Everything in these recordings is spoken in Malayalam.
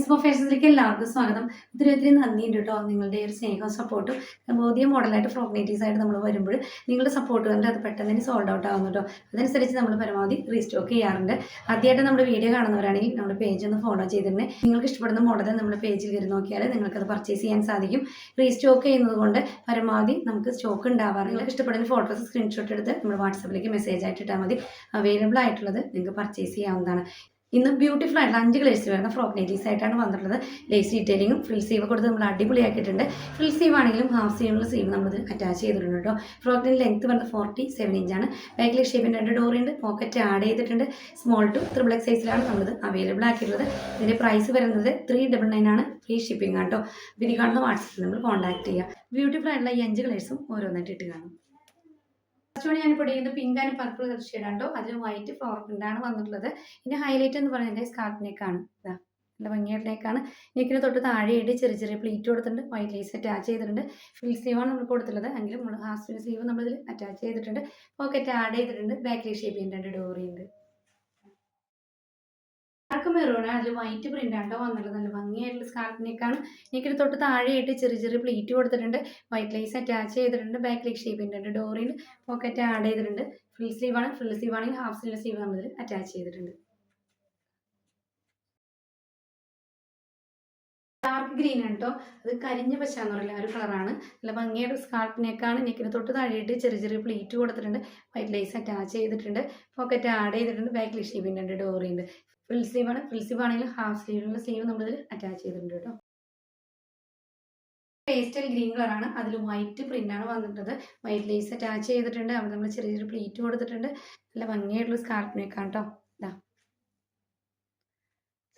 എസ്മോ ഫാഷൻസിലേക്ക് എല്ലാവർക്കും സ്വാഗതം. ഒത്തിരി നന്ദിയുണ്ട് കേട്ടോ നിങ്ങളുടെ ഒരു സ്നേഹവും സപ്പോർട്ടും. പുതിയ മോഡലായിട്ട് ഫ്രോക്ക് നൈറ്റീസ് ആയിട്ട് നമ്മൾ വരുമ്പോൾ നിങ്ങളുടെ സപ്പോർട്ട് കൊണ്ട് അത് പെട്ടെന്ന് തന്നെ സോൾഡ് ഔട്ട് ആകുന്നു കേട്ടോ. അതനുസരിച്ച് നമ്മൾ പരമാവധി റീസ്റ്റോക്ക് ചെയ്യാറുണ്ട്. ആദ്യമായിട്ട് നമ്മുടെ വീഡിയോ കാണുന്നവരാണെങ്കിൽ നമ്മുടെ പേജ് ഒന്ന് ഫോളോ ചെയ്തിട്ടുണ്ട്. നിങ്ങൾക്ക് ഇഷ്ടപ്പെടുന്ന മോഡൽ നമ്മുടെ പേജിൽ കയറി നോക്കിയാൽ നിങ്ങൾക്കത് പർച്ചേസ് ചെയ്യാൻ സാധിക്കും. റീസ്റ്റോക്ക് ചെയ്യുന്നത് കൊണ്ട് പരമാവധി നമുക്ക് സ്റ്റോക്ക് ഉണ്ടാവാറില്ല. നിങ്ങൾക്ക് ഇഷ്ടപ്പെടുന്ന ഫോട്ടോസ് സ്ക്രീൻഷോട്ട് എടുത്ത് നമ്മുടെ വാട്സപ്പിലേക്ക് മെസ്സേജ് ആയിട്ട് ഇട്ടാൽ മതി. അവൈലബിൾ ആയിട്ടുള്ളത് നിങ്ങൾക്ക് പർച്ചേസ് ചെയ്യാവുന്നതാണ്. ഇന്ന് ബ്യൂട്ടിഫുൾ ആയിട്ടുള്ള 5 കളേഴ്സ് വരുന്ന ഫ്രോക്ക് നൈറ്റീസ് ആയിട്ടാണ് വന്നിട്ടുള്ളത്. ലേസ് ഡീറ്റെയിലിങ്ങും ഫ്രിൽ സീവ് കൊടുത്ത് നമ്മൾ അടിപൊളിയാക്കിയിട്ടുണ്ട്. ഫ്രിൽ സീവ് ആണെങ്കിലും ഹാഫ് സീവിനുള്ള സീവ് നമ്മളിത് അറ്റാച്ച് ചെയ്തിട്ടുണ്ട് കേട്ടോ. ഫ്രോക്കിൻ്റെ ലെങ്ത് വരുന്നത് 47 ഇഞ്ചാണ്. ബാക്കിലെ ഷേപ്പിൻ്റെ 2 ഡോറുണ്ട്. പോക്കറ്റ് ആഡ് ചെയ്തിട്ടുണ്ട്. സ്മോൾ ടു XXL സൈസിലാണ് നമ്മളിത് അവൈലബിൾ ആക്കിയിട്ടുള്ളത്. ഇതിൻ്റെ പ്രൈസ് വരുന്നത് 399 ആണ്. ഫ്രീ ഷിപ്പിംഗ് ആട്ടോ. ഇതിന് കാണുന്ന വാട്സപ്പിൽ നമ്മൾ കോൺടാക്ട് ചെയ്യുക. ബ്യൂട്ടിഫുൾ ആയിട്ടുള്ള ഈ 5 കളേഴ്സും ഓരോന്നായിട്ട് ഇട്ട് കാണും. ഫസ്റ്റ് ഞാൻ ഇപ്പോൾ ചെയ്യുന്നത് പിങ്ക് ആൻഡ് പർപ്പിൾ കളർ ഷെയ്ഡാണ് കേട്ടോ. അതിൽ വൈറ്റ് ഫ്ലോർ പ്രിൻ്റാണ് വന്നിട്ടുള്ളത്. ഇതിൻ്റെ ഹൈലൈറ്റ് എന്ന് പറയുന്നത് സ്കാർഫ് നെക്കാണ്. ഇതാ നല്ല ഭംഗിയായിട്ട് നെക്കാണ്. നെക്കിന് തൊട്ട് താഴെയായിട്ട് ചെറിയ പ്ലീറ്റ് കൊടുത്തിട്ടുണ്ട്. വൈറ്റ് ലേസ് അറ്റാച്ച് ചെയ്തിട്ടുണ്ട്. ഫുൾ സ്ലീവാണ് നമ്മൾ കൊടുത്തിട്ടുള്ളത്. എങ്കിലും നമ്മൾ ഹാഫ് സ്ലീവ് നമ്മളിതിൽ അറ്റാച്ച് ചെയ്തിട്ടുണ്ട്. പോക്കറ്റ് ആഡ് ചെയ്തിട്ടുണ്ട്. ബാക്കിലെ ഷേപ്പ് ചെയ്യുന്നുണ്ട്. ഡോറിയുണ്ട്. Dark maroon. അതിൽ വൈറ്റ് പ്രിന്റ് ആട്ടോ വന്നിട്ടുള്ളത്. നല്ല ഭംഗിയായിട്ടുള്ള സ്കാർഫ് നെക്കാണ്. നെക്കിന് തൊട്ട് താഴെയായിട്ട് ചെറിയ പ്ലീറ്റ് കൊടുത്തിട്ടുണ്ട്. വൈറ്റ് ലൈസ് അറ്റാച്ച് ചെയ്തിട്ടുണ്ട്. ബാക്കിലേക്ക് ഷേപ്പ് ചെയ്യുന്നുണ്ട്. ഡോറിയിൽ പോക്കറ്റ് ആഡ് ചെയ്തിട്ടുണ്ട്. ഫുൾ സ്ലീവാണ്. ഫുൾ സ്ലീവ് ആണെങ്കിൽ ഹാഫ് സ്ലീവ് നമ്മളിൽ അറ്റാച്ച് ചെയ്തിട്ടുണ്ട്. ഡാർക്ക് ഗ്രീൻ ആണ് കേട്ടോ. അത് കരിഞ്ഞ പച്ച എന്ന് പറയില്ല, ആ ഒരു കളറാണ്. നല്ല ഭംഗിയായിട്ട് സ്കാർഫ് നെക്കാണ്. നെക്കിന് തൊട്ട് താഴെയായിട്ട് ചെറിയ പ്ലീറ്റ് കൊടുത്തിട്ടുണ്ട്. വൈറ്റ് ലൈസ് അറ്റാച്ച് ചെയ്തിട്ടുണ്ട്. പോക്കറ്റ് ആഡ് ചെയ്തിട്ടുണ്ട്. ബാക്കിൽ ഷേപ്പ് ചെയ്യുന്നുണ്ട്. ഡോറിയുണ്ട്. ഫുൾ സ്ലീവാണ്. ഫുൾ സ്ലീവ് ആണെങ്കിൽ ഹാഫ് സ്ലീവിലുള്ള സ്ലീവ് നമ്മളിതിൽ അറ്റാച്ച് ചെയ്തിട്ടുണ്ട് കേട്ടോ. പേസ്റ്റൽ ഗ്രീൻ കളറാണ്. അതിൽ വൈറ്റ് പ്രിന്റാണ് വന്നിട്ടുള്ളത്. വൈറ്റ് ലേസ് അറ്റാച്ച് ചെയ്തിട്ടുണ്ട്. അവിടെ നമ്മൾ ചെറിയ പ്ലീറ്റ് കൊടുത്തിട്ടുണ്ട്. നല്ല ഭംഗിയായിട്ടുള്ള സ്കാർഫ് നെക്കാണ് കേട്ടോ. ഇതാ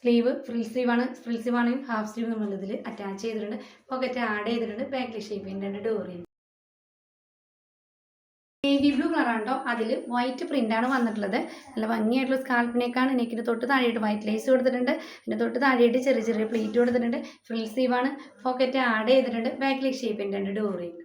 സ്ലീവ് ഫുൾ സ്ലീവാണ്. ഫുൾ സ്ലീവ് ആണെങ്കിൽ ഹാഫ് സ്ലീവ് നമ്മളിതിൽ അറ്റാച്ച് ചെയ്തിട്ടുണ്ട്. പോക്കറ്റ് ആഡ് ചെയ്തിട്ടുണ്ട്. ബാക്കിൽ ഷേപ്പ് ചെയ്യുന്നുണ്ട്. ഡോറിയുണ്ട്. നേവി ബ്ലൂ കളറാണ് കേട്ടോ. അതിൽ വൈറ്റ് പ്രിന്റാണ് വന്നിട്ടുള്ളത്. നല്ല ഭംഗിയായിട്ടുള്ള സ്കാർപ്പിനേക്കാണ്. നെക്കിന് തൊട്ട് താഴെയായിട്ട് വൈറ്റ് ലേസ് കൊടുത്തിട്ടുണ്ട്. പിന്നെ തൊട്ട് താഴെയായിട്ട് ചെറിയ പ്ലീറ്റ് കൊടുത്തിട്ടുണ്ട്. ഫുൾ സ്ലീവാണ്. പോക്കറ്റ് ആഡ് ചെയ്തിട്ടുണ്ട്. ബാക്കിലേക്ക് ഷേപ്പ് ചെയ്യുന്നുണ്ട്. ഡോറിയുണ്ട്.